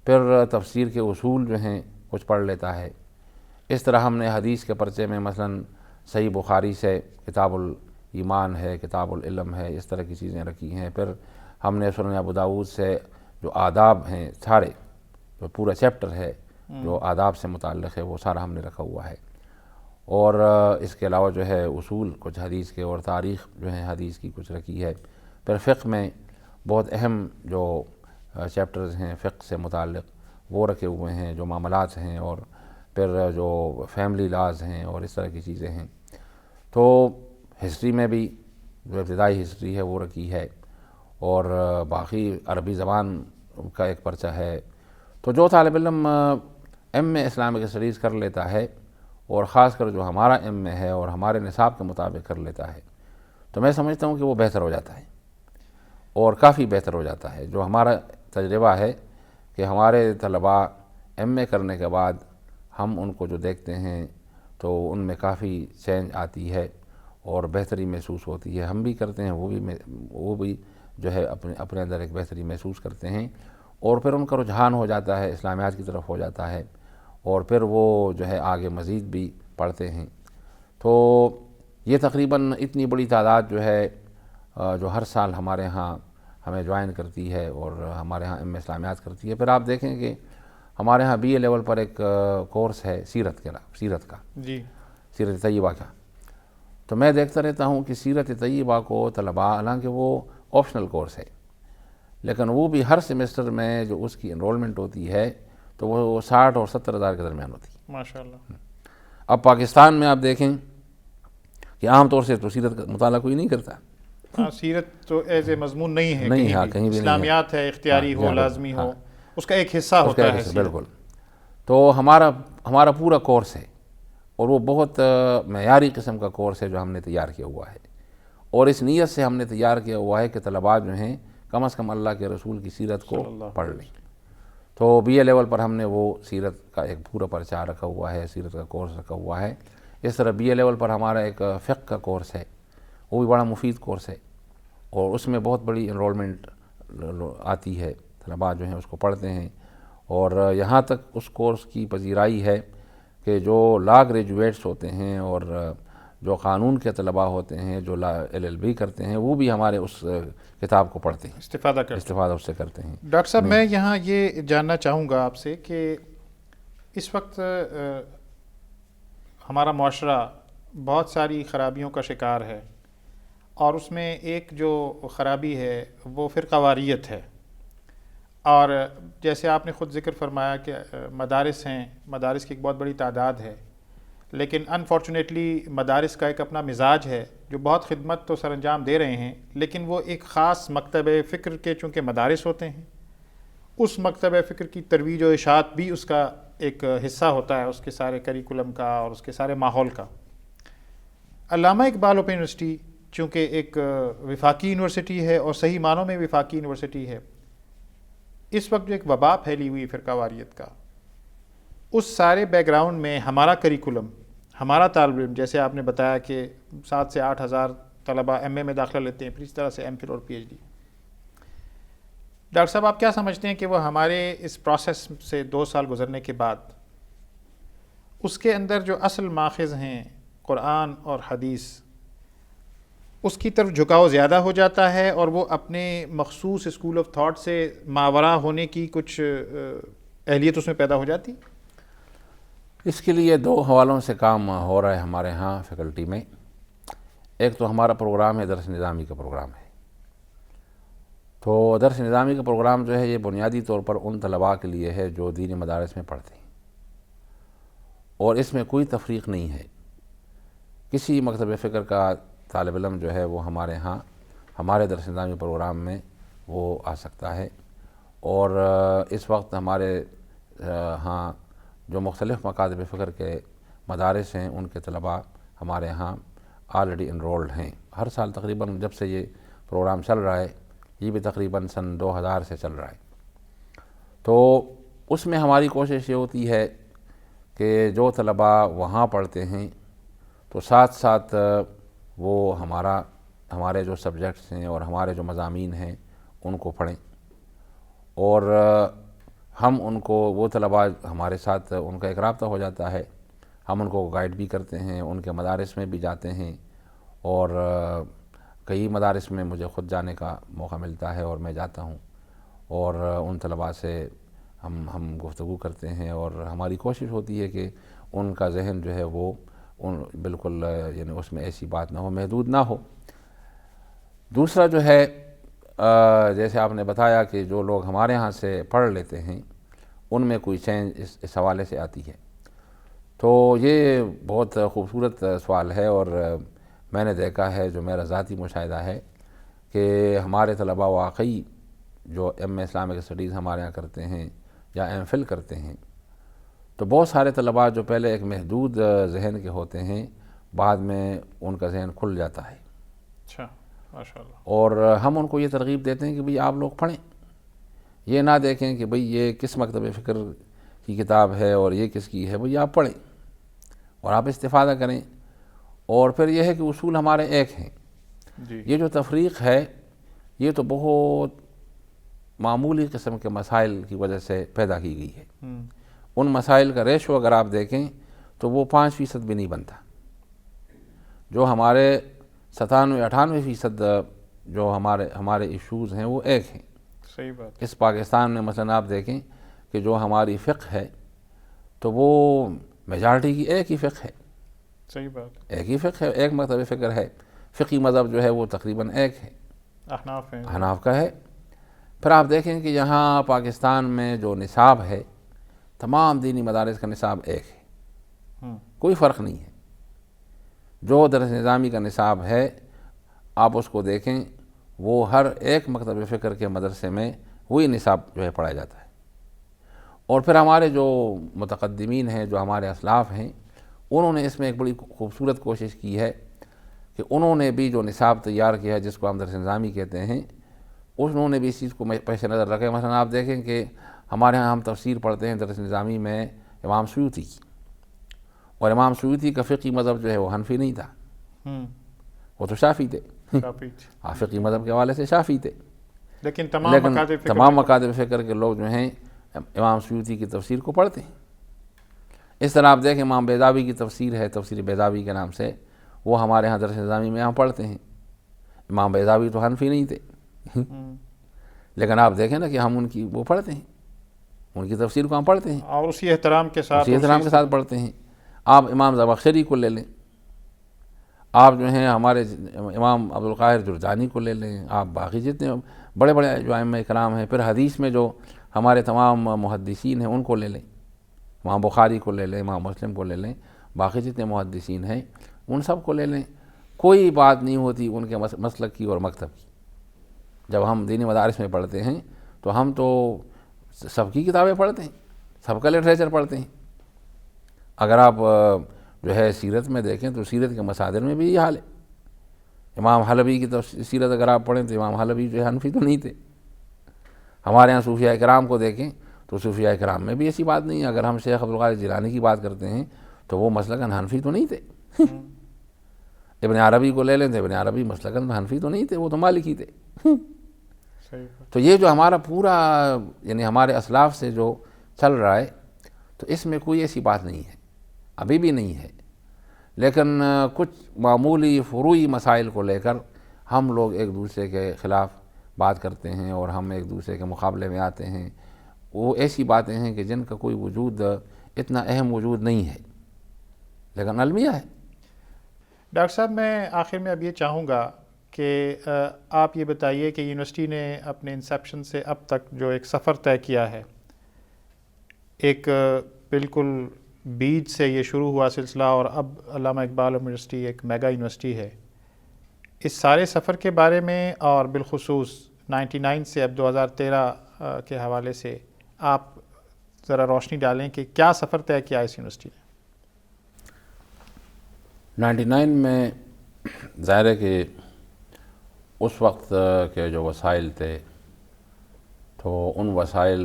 پھر تفسیر کے اصول جو ہیں کچھ پڑھ لیتا ہے. اس طرح ہم نے حدیث کے پرچے میں مثلا صحیح بخاری سے کتاب الایمان ہے, کتاب العلم ہے, اس طرح کی چیزیں رکھی ہیں. پھر ہم نے سنن ابو داؤد سے جو آداب ہیں سارے, جو پورا چیپٹر ہے جو آداب سے متعلق ہے وہ سارا ہم نے رکھا ہوا ہے. اور اس کے علاوہ جو ہے اصول کچھ حدیث کے اور تاریخ جو ہے حدیث کی کچھ رکھی ہے. پھر فقہ میں بہت اہم جو چیپٹرز ہیں فقہ سے متعلق وہ رکھے ہوئے ہیں, جو معاملات ہیں, اور پھر جو فیملی لاز ہیں اور اس طرح کی چیزیں ہیں. تو ہسٹری میں بھی جو ابتدائی ہسٹری ہے وہ رکھی ہے اور باقی عربی زبان کا ایک پرچہ ہے. تو جو طالب علم ایم اے اسلامک اسٹڈیز کر لیتا ہے اور خاص کر جو ہمارا ایم اے ہے اور ہمارے نصاب کے مطابق کر لیتا ہے تو میں سمجھتا ہوں کہ وہ بہتر ہو جاتا ہے اور کافی بہتر ہو جاتا ہے. جو ہمارا تجربہ ہے کہ ہمارے طلباء ایم اے کرنے کے بعد ہم ان کو جو دیکھتے ہیں تو ان میں کافی چینج آتی ہے اور بہتری محسوس ہوتی ہے. ہم بھی کرتے ہیں, وہ بھی جو ہے اپنے اندر ایک بہتری محسوس کرتے ہیں اور پھر ان کا رجحان ہو جاتا ہے اسلامیات کی طرف ہو جاتا ہے، اور پھر وہ جو ہے آگے مزید بھی پڑھتے ہیں۔ تو یہ تقریباً اتنی بڑی تعداد جو ہے جو ہر سال ہمارے ہاں ہمیں جوائن کرتی ہے اور ہمارے ہاں ایم اے اسلامیات کرتی ہے۔ پھر آپ دیکھیں کہ ہمارے ہاں بی اے لیول پر ایک کورس ہے سیرت کا، جی، سیرت طیبہ کا۔ تو میں دیکھتا رہتا ہوں کہ سیرت طیبہ کو طلباء، حالانکہ وہ آپشنل کورس ہے، لیکن وہ بھی ہر سیمسٹر میں جو اس کی انرولمنٹ ہوتی ہے تو وہ 60 اور 70 ہزار کے درمیان ہوتی ہے۔ ماشاءاللہ۔ اب پاکستان میں آپ دیکھیں کہ عام طور سے تو سیرت کا مطالعہ کوئی نہیں کرتا، ہاں، سیرت تو ایز اے مضمون نہیں ہے نہیں، ہاں، کہیں کہیں بھی نہیں ہے۔ اسلامیات ہے، اختیاری ہو، ہاں، لازمی ہاں، ہو، اس کا ایک حصہ اس کا ہوتا ایک ہے حصہ، سیرت۔ بالکل۔ تو ہمارا پورا کورس ہے، اور وہ بہت معیاری قسم کا کورس ہے جو ہم نے تیار کیا ہوا ہے، اور اس نیت سے ہم نے تیار کیا ہوا ہے کہ طلباء جو ہیں کم از کم اللہ کے رسول کی سیرت کو صلی اللہ پڑھ علیہ لیں۔ تو بی اے لیول پر ہم نے وہ سیرت کا ایک پورا پرچہ رکھا ہوا ہے، سیرت کا کورس رکھا ہوا ہے۔ اس طرح بی اے لیول پر ہمارا ایک فقہ کا کورس ہے، وہ بھی بڑا مفید کورس ہے، اور اس میں بہت بڑی انرولمنٹ آتی ہے، طلباء جو ہیں اس کو پڑھتے ہیں۔ اور یہاں تک اس کورس کی پذیرائی ہے کہ جو لا گریجویٹس ہوتے ہیں اور جو قانون کے طلباء ہوتے ہیں، جو LLB کرتے ہیں، وہ بھی ہمارے اس کتاب کو پڑھتے ہیں، استفادہ اس سے کرتے ہیں۔ ڈاکٹر صاحب، میں یہاں یہ جاننا چاہوں گا آپ سے کہ اس وقت ہمارا معاشرہ بہت ساری خرابیوں کا شکار ہے، اور اس میں ایک جو خرابی ہے وہ فرقہ واریت ہے، اور جیسے آپ نے خود ذکر فرمایا کہ مدارس ہیں، مدارس کی ایک بہت بڑی تعداد ہے، لیکن انفارچونیٹلی مدارس کا ایک اپنا مزاج ہے جو بہت خدمت تو سر انجام دے رہے ہیں، لیکن وہ ایک خاص مکتب فکر کے چونکہ مدارس ہوتے ہیں، اس مکتب فکر کی ترویج و اشاعت بھی اس کا ایک حصہ ہوتا ہے، اس کے سارے کریکولم کا اور اس کے سارے ماحول کا۔ علامہ اقبال اوپن یونیورسٹی چونکہ ایک وفاقی یونیورسٹی ہے اور صحیح معنوں میں وفاقی یونیورسٹی ہے، اس وقت جو ایک وبا پھیلی ہوئی فرقہ واریت کا، اس سارے بیک گراؤنڈ میں ہمارا کریکولم، ہمارا طالب علم، جیسے آپ نے بتایا کہ 7 سے 8 ہزار طلباء ایم اے میں داخلہ لیتے ہیں، پھر اس طرح سے ایم فل اور پی ایچ ڈی۔ ڈاکٹر صاحب، آپ کیا سمجھتے ہیں کہ وہ ہمارے اس پروسیس سے 2 سال گزرنے کے بعد اس کے اندر جو اصل ماخذ ہیں قرآن اور حدیث، اس کی طرف جھکاؤ زیادہ ہو جاتا ہے اور وہ اپنے مخصوص اسکول آف تھاٹ سے ماورا ہونے کی کچھ اہلیت اس میں پیدا ہو جاتی؟ اس کے لیے 2 حوالوں سے کام ہو رہا ہے ہمارے ہاں فیکلٹی میں۔ ایک تو ہمارا پروگرام ہے، درس نظامی کا پروگرام ہے۔ تو درس نظامی کا پروگرام جو ہے یہ بنیادی طور پر ان طلباء کے لیے ہے جو دینی مدارس میں پڑھتے ہیں، اور اس میں کوئی تفریق نہیں ہے۔ کسی مکتب فکر کا طالب علم جو ہے وہ ہمارے ہاں ہمارے درس نظامی پروگرام میں وہ آ سکتا ہے، اور اس وقت ہمارے ہاں جو مختلف مکاتب فکر کے مدارس ہیں ان کے طلباء ہمارے ہاں آلریڈی انرولڈ ہیں۔ ہر سال تقریباً جب سے یہ پروگرام چل رہا ہے، یہ بھی تقریباً سن 2000 سے چل رہا ہے، تو اس میں ہماری کوشش یہ ہوتی ہے کہ جو طلباء وہاں پڑھتے ہیں تو ساتھ ساتھ وہ ہمارے جو سبجیکٹس ہیں اور ہمارے جو مضامین ہیں ان کو پڑھیں، اور ہم ان کو، وہ طلباء ہمارے ساتھ ان کا ایک رابطہ ہو جاتا ہے، ہم ان کو گائیڈ بھی کرتے ہیں، ان کے مدارس میں بھی جاتے ہیں، اور کئی مدارس میں مجھے خود جانے کا موقع ملتا ہے اور میں جاتا ہوں، اور ان طلباء سے ہم گفتگو کرتے ہیں، اور ہماری کوشش ہوتی ہے کہ ان کا ذہن جو ہے وہ بالکل یعنی اس میں ایسی بات نہ ہو، محدود نہ ہو۔ دوسرا جو ہے جیسے آپ نے بتایا کہ جو لوگ ہمارے ہاں سے پڑھ لیتے ہیں ان میں کوئی چینج اس حوالے سے آتی ہے، تو یہ بہت خوبصورت سوال ہے، اور میں نے دیکھا ہے، جو میرا ذاتی مشاہدہ ہے، کہ ہمارے طلباء واقعی جو ایم اے اسلامک اسٹڈیز ہمارے ہاں کرتے ہیں یا ایم فل کرتے ہیں، تو بہت سارے طلباء جو پہلے ایک محدود ذہن کے ہوتے ہیں، بعد میں ان کا ذہن کھل جاتا ہے۔ اچھا، ماشاءاللہ۔ اور ہم ان کو یہ ترغیب دیتے ہیں کہ بھئی آپ لوگ پڑھیں، یہ نہ دیکھیں کہ بھئی یہ کس مکتب فکر کی کتاب ہے اور یہ کس کی ہے، بھئی آپ پڑھیں اور آپ استفادہ کریں۔ اور پھر یہ ہے کہ اصول ہمارے ایک ہیں، جی، یہ جو تفریق ہے یہ تو بہت معمولی قسم کے مسائل کی وجہ سے پیدا کی گئی ہے. ان مسائل کا ریشو اگر آپ دیکھیں تو وہ 5% بھی نہیں بنتا. جو ہمارے 97-98% جو ہمارے ایشوز ہیں وہ ایک ہیں. صحیح بات. اس پاکستان میں مثلا آپ دیکھیں کہ جو ہماری فقہ ہے تو وہ میجارٹی کی ایک ہی فقہ ہے. صحیح بات. ایک ہی فقہ ہے, ایک مکتب فکر ہے. فقی مذہب جو ہے وہ تقریباً ایک ہے, احناف ہیں. احناف کا ہے. پھر آپ دیکھیں کہ یہاں پاکستان میں جو نصاب ہے تمام دینی مدارس کا نصاب ایک ہے, کوئی فرق نہیں ہے. جو درس نظامی کا نصاب ہے آپ اس کو دیکھیں, وہ ہر ایک مکتب فکر کے مدرسے میں وہی نصاب جو ہے پڑھایا جاتا ہے. اور پھر ہمارے جو متقدمین ہیں, جو ہمارے اسلاف ہیں, انہوں نے اس میں ایک بڑی خوبصورت کوشش کی ہے کہ انہوں نے بھی جو نصاب تیار کیا ہے جس کو ہم درس نظامی کہتے ہیں, انہوں نے بھی اس چیز کو پیش نظر رکھے. مثلا آپ دیکھیں کہ ہمارے ہاں ہم تفسیر پڑھتے ہیں درس نظامی میں امام سیوطی کی, اور امام سیوطی کا فقی مذہب جو ہے وہ حنفی نہیں تھا, وہ تو شافعی تھے. فقی مذہب کے حوالے سے شافعی تھے, لیکن تمام مکاتب فکر کے لوگ جو ہیں امام سیوطی کی تفسیر کو پڑھتے ہیں. اس طرح آپ دیکھیں امام بیضاوی کی تفسیر ہے, تفسیر بیضاوی کے نام سے, وہ ہمارے ہاں درس نظامی میں ہم پڑھتے ہیں. امام بیضاوی تو حنفی نہیں تھے, لیکن آپ دیکھیں نا کہ ہم ان کی وہ پڑھتے ہیں, ان کی تفسیر کو ہم پڑھتے ہیں اور اسی احترام کے ساتھ پڑھتے ہیں. آپ امام زمخشری کو لے لیں, آپ جو ہیں ہمارے امام عبدالقاہر جرجانی کو لے لیں, آپ باقی جتنے بڑے بڑے جو ائمہ کرام ہیں, پھر حدیث میں جو ہمارے تمام محدثین ہیں ان کو لے لیں, امام بخاری کو لے لیں, امام مسلم کو لے لیں, باقی جتنے محدثین ہیں ان سب کو لے لیں. کوئی بات نہیں ہوتی ان کے مسلک کی اور مکتب کی. جب ہم دینی مدارس میں پڑھتے ہیں تو ہم تو سب کی کتابیں پڑھتے ہیں, سب کا لٹریچر پڑھتے ہیں. اگر آپ جو ہے سیرت میں دیکھیں تو سیرت کے مصادر میں بھی یہ حال ہے. امام حلبی کی سیرت اگر آپ پڑھیں تو امام حلبی جو ہے حنفی تو نہیں تھے. ہمارے ہاں صوفیاء کرام کو دیکھیں تو صوفیاء کرام میں بھی ایسی بات نہیں ہے. اگر ہم شیخ عبدالقادر جیلانی کی بات کرتے ہیں تو وہ مسلکاً حنفی تو نہیں تھے. ابن عربی کو لے لیں تو ابن عربی مسلکاً حنفی تو نہیں تھے, وہ تو مالکی تھے. تو یہ جو ہمارا پورا یعنی ہمارے اسلاف سے جو چل رہا ہے تو اس میں کوئی ایسی بات نہیں ہے, ابھی بھی نہیں ہے. لیکن کچھ معمولی فروعی مسائل کو لے کر ہم لوگ ایک دوسرے کے خلاف بات کرتے ہیں اور ہم ایک دوسرے کے مقابلے میں آتے ہیں. وہ ایسی باتیں ہیں کہ جن کا کوئی وجود اتنا اہم وجود نہیں ہے, لیکن المیہ ہے. ڈاکٹر صاحب, میں آخر میں اب یہ چاہوں گا کہ آپ یہ بتائیے کہ یونیورسٹی نے اپنے انسیپشن سے اب تک جو ایک سفر طے کیا ہے, ایک بالکل بیج سے یہ شروع ہوا سلسلہ اور اب علامہ اقبال یونیورسٹی ایک میگا یونیورسٹی ہے, اس سارے سفر کے بارے میں اور بالخصوص 99 سے اب 2013 کے حوالے سے آپ ذرا روشنی ڈالیں کہ کیا سفر طے کیا اس یونیورسٹی نے. 99 میں ظاہر ہے کہ اس وقت کے جو وسائل تھے تو ان وسائل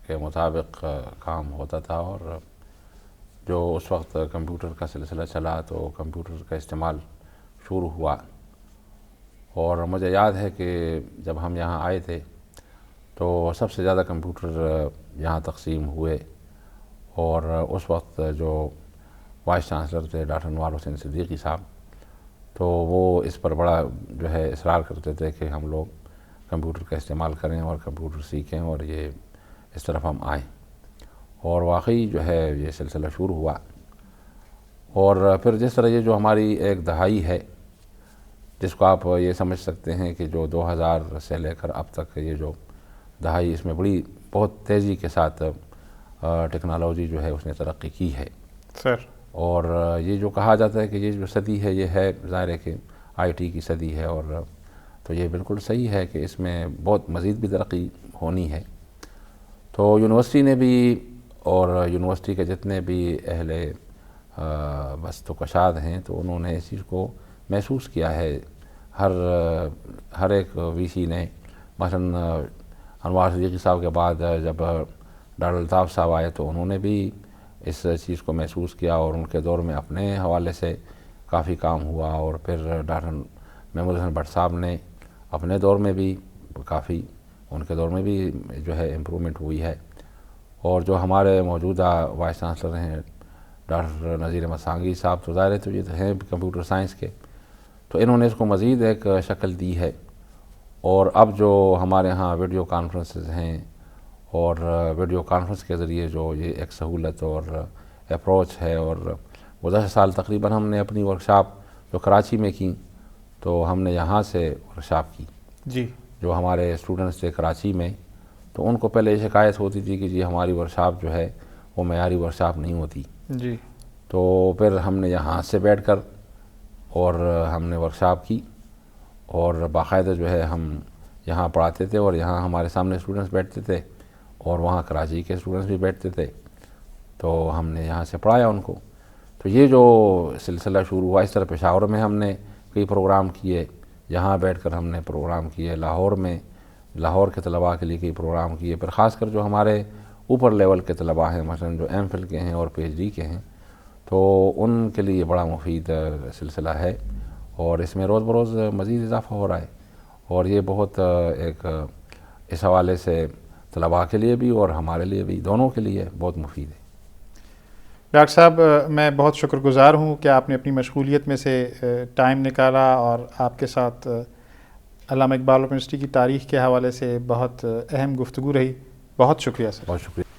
کے مطابق کام ہوتا تھا, اور جو اس وقت کمپیوٹر کا سلسلہ چلا تو کمپیوٹر کا استعمال شروع ہوا. اور مجھے یاد ہے کہ جب ہم یہاں آئے تھے تو سب سے زیادہ کمپیوٹر یہاں تقسیم ہوئے, اور اس وقت جو وائس چانسلر تھے ڈاکٹر انوار حسین صدیقی صاحب, تو وہ اس پر بڑا جو ہے اصرار کرتے تھے کہ ہم لوگ کمپیوٹر کا استعمال کریں اور کمپیوٹر سیکھیں اور یہ اس طرف ہم آئیں. اور واقعی جو ہے یہ سلسلہ شروع ہوا, اور پھر جس طرح یہ جو ہماری ایک دہائی ہے جس کو آپ یہ سمجھ سکتے ہیں کہ جو 2000 سے لے کر اب تک یہ جو دہائی, اس میں بڑی بہت تیزی کے ساتھ ٹیکنالوجی جو ہے اس نے ترقی کی ہے. سر, اور یہ جو کہا جاتا ہے کہ یہ جو صدی ہے یہ ہے ظاہر ہے کہ آئی ٹی کی صدی ہے, اور تو یہ بالکل صحیح ہے کہ اس میں بہت مزید بھی ترقی ہونی ہے. تو یونیورسٹی نے بھی اور یونیورسٹی کے جتنے بھی اہل بست و کشاد ہیں تو انہوں نے اس چیز کو محسوس کیا ہے. ہر ایک وی سی نے, مثلا انوار صدیقی صاحب کے بعد جب ڈاکٹر الطاف صاحب آئے تو انہوں نے بھی اس چیز کو محسوس کیا, اور ان کے دور میں اپنے حوالے سے کافی کام ہوا. اور پھر ڈاکٹر محمود حسن بٹ صاحب نے اپنے دور میں بھی کافی ان کے دور میں بھی جو ہے امپرومنٹ ہوئی ہے. اور جو ہمارے موجودہ وائس چانسلر ہیں ڈاکٹر نذیر احمد سانگھی صاحب، تو ظاہر ہے تو یہ ہیں کمپیوٹر سائنس کے، تو انہوں نے اس کو مزید ایک شکل دی ہے. اور اب جو ہمارے ہاں ویڈیو کانفرنسز ہیں، اور ویڈیو کانفرنس کے ذریعے جو یہ ایک سہولت اور اپروچ ہے، اور گزشتہ سال تقریباً ہم نے اپنی ورکشاپ جو کراچی میں کی، تو ہم نے یہاں سے ورکشاپ کی. جی. جو ہمارے اسٹوڈنٹس تھے کراچی میں، تو ان کو پہلے یہ شکایت ہوتی تھی کہ جی ہماری ورکشاپ جو ہے وہ معیاری ورکشاپ نہیں ہوتی. جی. تو پھر ہم نے یہاں سے بیٹھ کر اور ہم نے ورکشاپ کی، اور باقاعدہ جو ہے ہم یہاں پڑھاتے تھے، اور یہاں ہمارے سامنے اسٹوڈنٹس بیٹھتے تھے، اور وہاں کراچی کے اسٹوڈنٹس بھی بیٹھتے تھے، تو ہم نے یہاں سے پڑھایا ان کو. تو یہ جو سلسلہ شروع ہوا، اس طرح پشاور میں ہم نے کئی پروگرام کیے، یہاں بیٹھ کر ہم نے پروگرام کیے، لاہور میں لاہور کے طلباء کے لیے کئی پروگرام کیے. پھر خاص کر جو ہمارے اوپر لیول کے طلباء ہیں، مثلا جو ایم فل کے ہیں اور پی ایچ ڈی کے ہیں، تو ان کے لیے بڑا مفید سلسلہ ہے، اور اس میں روز بروز مزید اضافہ ہو رہا ہے. اور یہ بہت ایک اس حوالے سے طلباء کے لیے بھی اور ہمارے لیے بھی، دونوں کے لیے بہت مفید ہے. ڈاکٹر صاحب، میں بہت شکر گزار ہوں کہ آپ نے اپنی مشغولیت میں سے ٹائم نکالا، اور آپ کے ساتھ علامہ اقبال یونیورسٹی کی تاریخ کے حوالے سے بہت اہم گفتگو رہی. بہت شکریہ سر. بہت شکریہ.